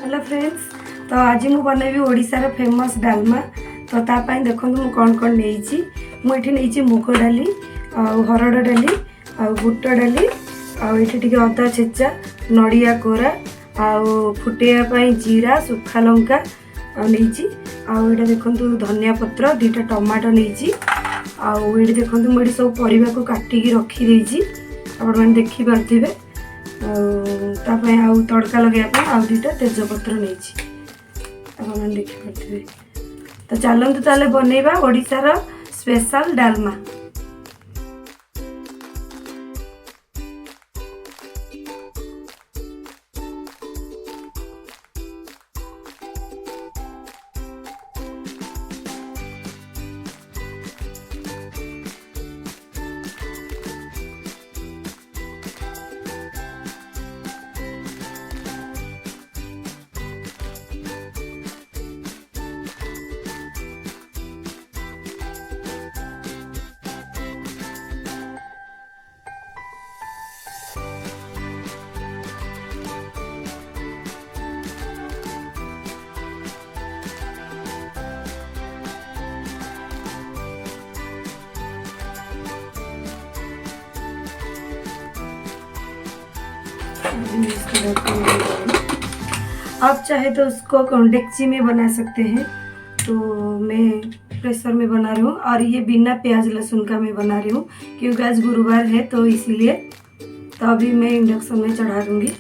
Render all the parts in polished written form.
Hello friends, तो आज मुझे बनैबी ओडिशार फेमस डालमा। तो तापाई देखो मु कौन कौन नहीं मुग डाली हरड़ डाली बुट डाली ये अदा छेचा नड़िया कोरा फुटेवा जीरा सुखा लंका नहीं देखो धनिया पत्र 2टा टमाटो नहीं देखो मुझे सब परिवा को काटिकी रखी आप देखिपे तड़का लगे 2टा तेजपत्र नहीं देखिपे। तो चलते ताले बनैबा ओडिशार स्पेशल डालमा। आप चाहे तो उसको डेगची में बना सकते हैं। तो मैं प्रेशर में बना रही हूँ और ये बिना प्याज लहसुन का मैं बना रही हूँ क्योंकि आज गुरुवार है तो इसीलिए। तो अभी मैं इंडक्शन में चढ़ा दूँगी।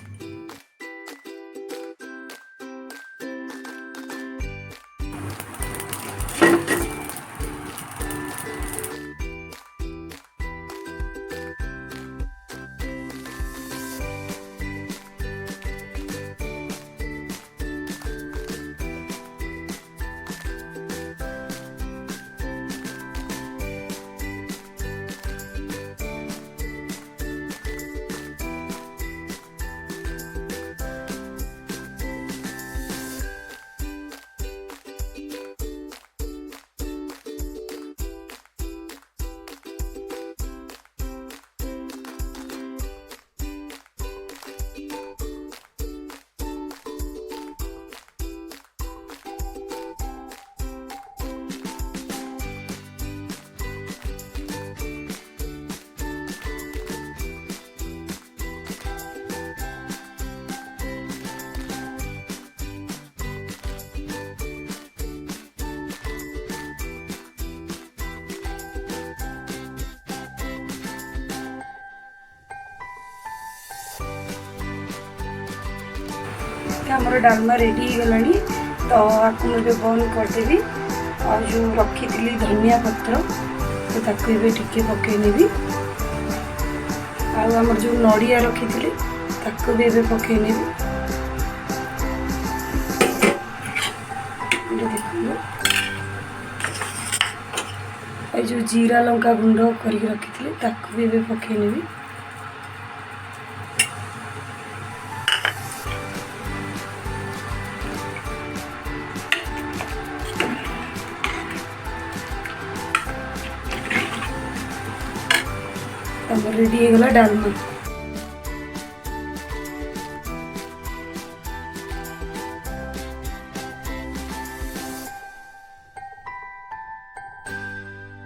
हमर डालमा रेडी हो गलानी। तो आपको मुझे बंद करदेवी और जो रखी थी धनिया पत्र तो ताको टिके पकईनेबी आमर जो नड़िया रखी थी ताको भी एबे पकईनेबी। देखो जो जीरा लंका गुंड करके रखी थी ताको भी एबे पकईनेबी। रेडी हो गला डालमा।